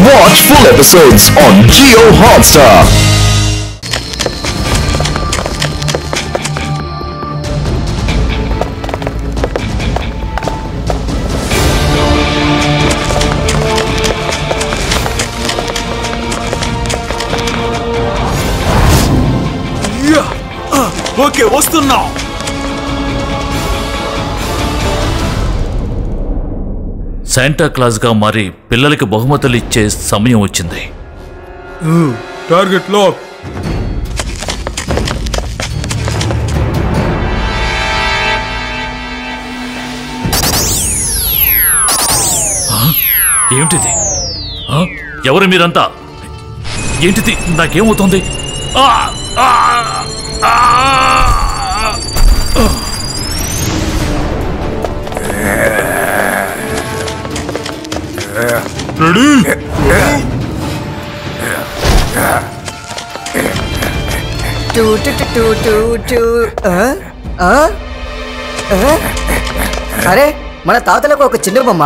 Watch full episodes on Jio Hotstar. Okay వస్తున్నా. Santa Claus గా మారి పిల్లలకి బహుమతులు ఇచ్చే సమయం వచ్చింది. Target lock. ఏమిటిది? ఎవరు మీరంతా? ఏంటిది? నాకేమవుతుంది? రెడీ? అరే మన తాతలకు ఒక చిన్న బొమ్మ.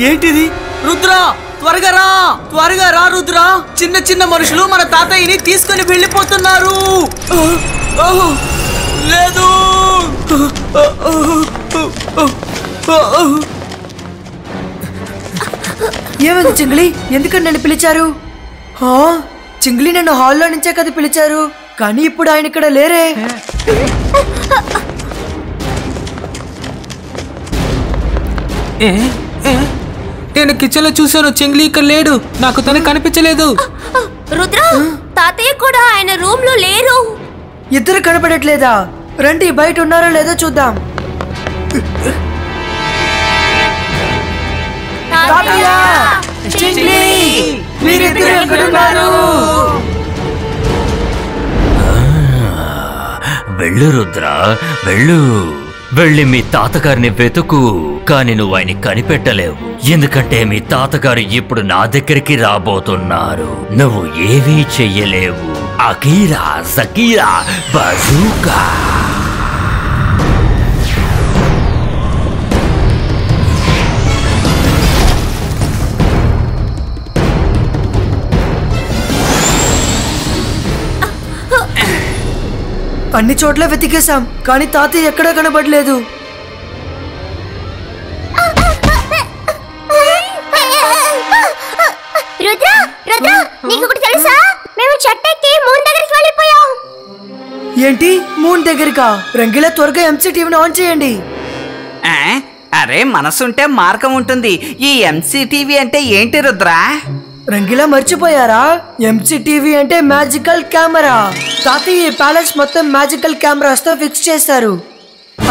ఏంటిది? రుద్రా త్వరగా రా, త్వరగా రా రుద్రా. చిన్న చిన్న మనుషులు మన తాతయ్యని తీసుకొని వెళ్ళిపోతున్నారు. లేదు. ఏమైంది చింగ్లీ? ఎందుకని నన్ను పిలిచారు? చింగ్లీ నన్ను హాల్లో నుంచే కదా పిలిచారు, కానీ ఇప్పుడు ఆయన ఇక్కడ లేరే. నేను కిచెన్ లో చూసాను, చింగ్లీ ఇక్కడ లేడు. నాకు తను కనిపించలేదు. రుద్ర, తాతయ్య కూడా ఆయన రూమ్ లో లేరు. ఇద్దరు కనపడట్లేదా? రండి బయట ఉన్నారో లేదో చూద్దాం. వెళ్ళు రుద్రా, వెళ్ళు. వెళ్ళి మీ తాతగారిని వెతుకు. కానీ నువ్వు ఆయన కనిపెట్టలేవు, ఎందుకంటే మీ తాతగారు ఇప్పుడు నా దగ్గరికి రాబోతున్నారు. నువ్వు ఏమీ చెయ్యలేవు. అకీరా జకీరా బజూకా. అన్ని చోట్ల వెతికేశాం, కానీ తాతయ్య ఎక్కడా కనబడలేదు. రుద్ర, రుద్ర, నీకు ఒకటి తెలుసా? మేము చెట్టెక్కి మూన్ దగ్గరికి వెళ్ళిపోయాం. ఏంటి? మూన్ దగ్గరికా? రంగిలా త్వరగా ఎంసీ టీవీని ఆన్ చేయండి. అరే, మనసుంటే మార్గం ఉంటుంది. ఈ ఎంసీ టీవీ అంటే ఏంటి రుద్రా? రంగిలా మర్చిపోయారా? ఎంసీ టీవీ అంటే మ్యాజికల్ కెమెరా. తాతయ్య ప్యాలెస్ మొత్తం మ్యాజికల్ కెమెరాస్ తో ఫిక్స్ చేస్తారు.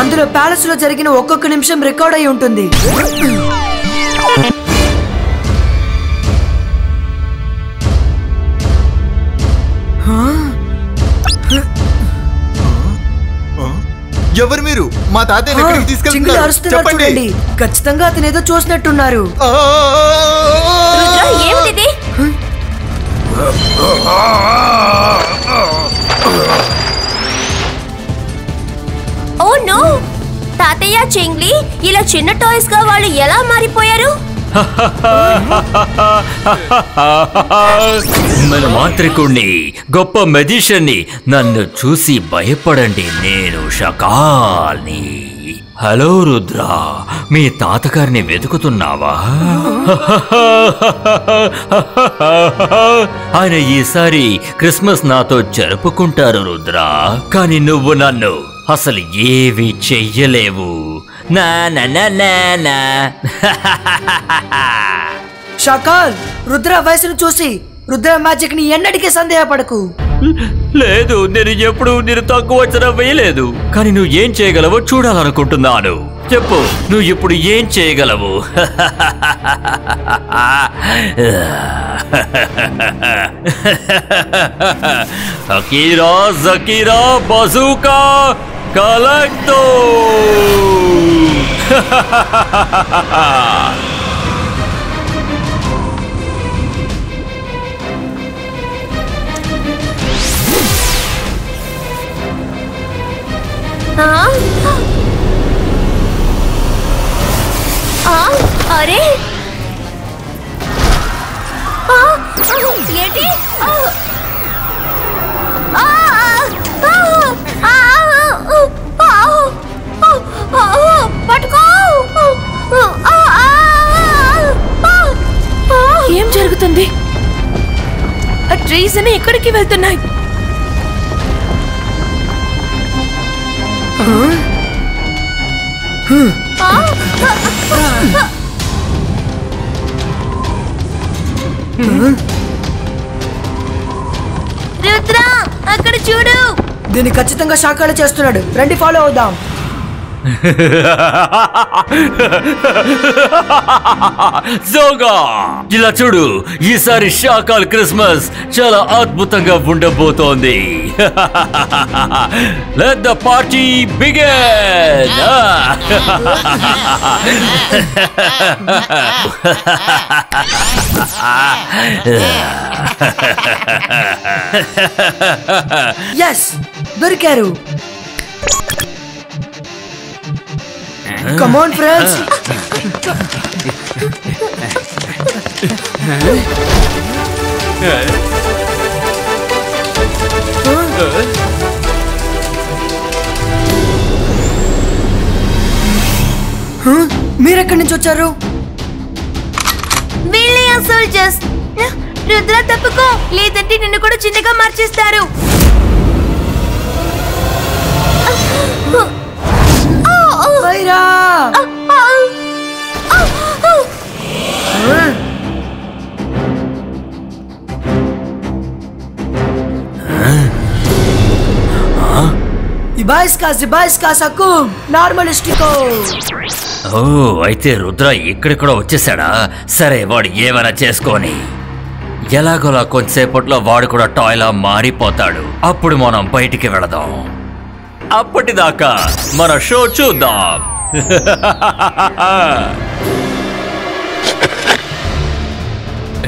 అందులో ప్యాలెస్ లో జరిగిన ఒక్కొక్క నిమిషం రికార్డ్ అయి ఉంటుంది. ఎవరు మీరు? మా తాతయ్యని ఎక్కడికి తీసుకెళ్తున్నారు? చెప్పండి. ఖచ్చితంగా అతను ఏదో చూసినట్టున్నారు. రుద్ర, ఏమిటిది? Oh no! తాతయ్య, చింగ్లీ, ఇలా చిన్న టాయ్స్ గా వాళ్ళు ఎలా మారిపోయారు? మన మాంత్రికుణ్ణి, గొప్ప మెజిషియన్ని. నన్ను చూసి భయపడండి, నేను షకాల్ని. హలో రుద్ర, మీ తాతగారిని వెతుకుతున్నావా? ఆయన ఈసారి క్రిస్మస్ నాతో జరుపుకుంటారు రుద్ర, కానీ నువ్వు నన్ను అసలు ఏవి చెయ్యలేవు. నా నా నా నా నా. షకాల్, రుద్ర వయసును చూసి రుద్ర మ్యాజిక్ ని ఎన్నటికీ సందేహపడకు. లేదు, నేను ఎప్పుడు నేను తక్కువ అంచనా వేయలేదు. కానీ నువ్వు ఏం చేయగలవో చూడాలనుకుంటున్నాను. చెప్పు, నువ్వు ఇప్పుడు ఏం చేయగలవు? అకీరా జకీరా బజూకా కలెక్టో. అరే ఏంటి? పట్టుకో! ఏం జరుగుతుంది? ఆ ట్రీస్ అని ఎక్కడికి వెళ్తున్నాయి? రుద్ర, అక్కడ చూడు. దీన్ని ఖచ్చితంగా శాఖలు చేస్తున్నాడు. రండి ఫాలో అవుదాం. జోగా ఇలా చూడు, ఈసారి శాకాల్ క్రిస్మస్ చాలా అద్భుతంగా ఉండబోతోంది. Let the party begin. Yes, దొరికారు. Come on, friends. మీరెక్కడి నుంచి వచ్చారు? వీళ్ళే సోల్జర్స్. రుద్ర తప్పుకో, లేదంటే నిన్ను కూడా చిన్నగా మార్చేస్తారు. వైరా! Ibaiska sakum normalistico. ఓ, అయితే రుద్ర ఇక్కడికి కూడా వచ్చేసాడా? సరే, వాడు ఏమైనా చేసుకొని ఎలాగోలా కొంతసేపట్లో వాడు కూడా టాయ్లా మారిపోతాడు. అప్పుడు మనం బయటికి వెళదాం. అప్పటిదాకా మన షో చూద్దాం.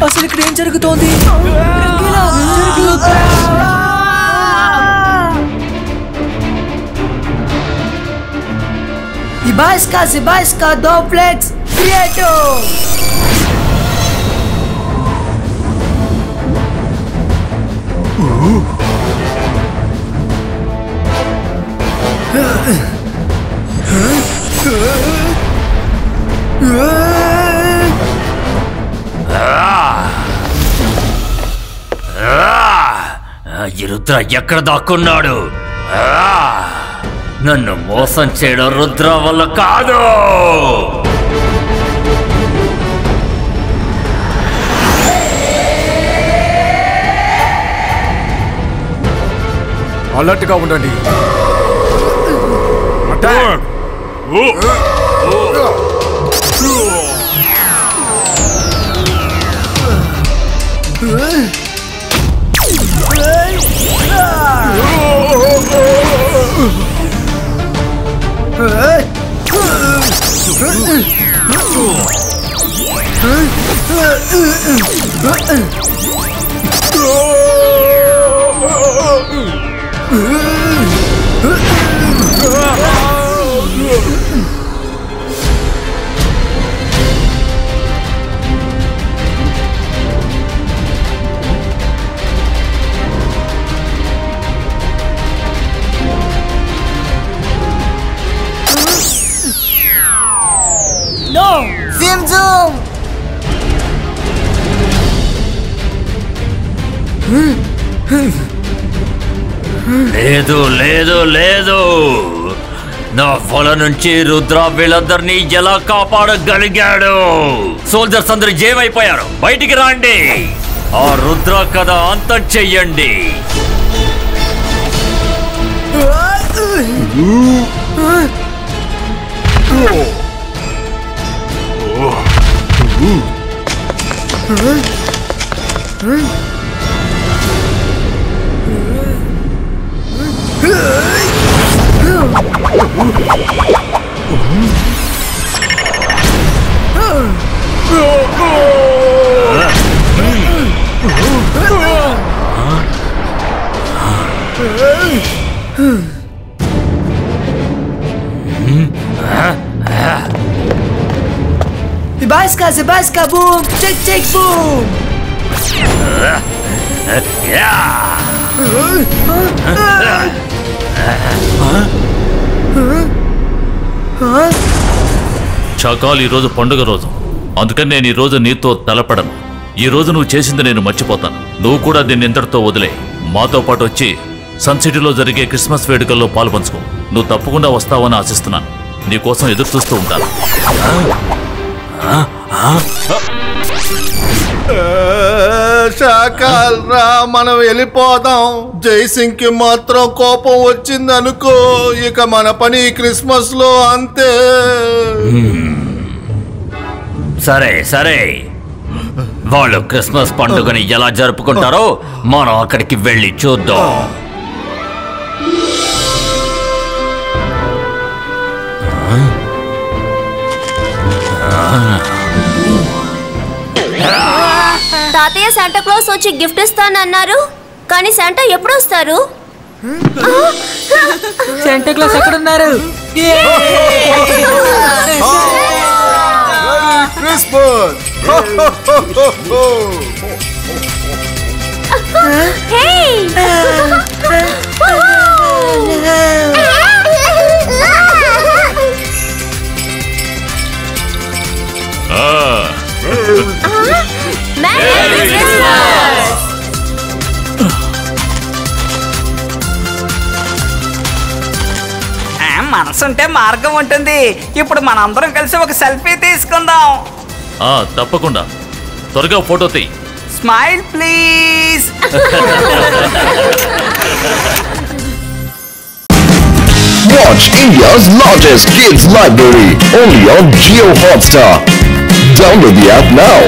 అసలు ఇక్కడ ఏం జరుగుతోంది? Ibaiska Doplex Creator. ఈ రుద్ర ఎక్కడ దాక్కున్నాడు? నన్ను మోసం చేయడం రుద్ర వల్ల కాదు. అలర్ట్ గా ఉండండి. Zoom zoom. లేదు లేదు లేదు, నా పొల నుంచి రుద్ర వీళ్ళందరినీ ఎలా కాపాడగలిగాడు? సోల్జర్స్ అందరూ ఏమైపోయారు? బయటికి రాండి, ఆ రుద్ర కథ అంతం చెయ్యండి. Ibaiska boom, check boom. చకాల్ ఈరోజు పండుగ రోజు, అందుకని నేను ఈరోజు నీతో తలపడను. ఈ రోజు నువ్వు చేసింది నేను మర్చిపోతాను. నువ్వు కూడా దీన్ని ఇంతటితో వదిలే. మాతో పాటు వచ్చి సన్ సిటీలో జరిగే క్రిస్మస్ వేడుకల్లో పాల్పంచుకో. నువ్వు తప్పకుండా వస్తావని ఆశిస్తున్నాను. నీకోసం ఎదురు చూస్తూ ఉంటాను. షాకాల్ రా, మనం వెళ్ళిపోదాం. జైసింగ్ కి మాత్రం కోపం వచ్చింది అనుకో, ఇక మన పని క్రిస్మస్ లో అంతే. సరే సరే, వాళ్ళు క్రిస్మస్ పండుగని ఎలా జరుపుకుంటారో మనం అక్కడికి వెళ్ళి చూద్దాం. తాతయ్య శాంటా క్లాస్ వచ్చి గిఫ్ట్ ఇస్తానన్నారు, కానీ శాంటా ఎప్పుడు వస్తారు? శాంటా క్లాస్ ఎక్కడ ఉన్నారు? మనసుంటే మార్గం ఉంటుంది. ఇప్పుడు మనందరం కలిసి ఒక సెల్ఫీ తీసుకుందాం. తప్పకుండా. త్వరగా ఫోటో తీయి. Smile please. Watch India's largest kids library only on Jio Hotstar. Download the app now.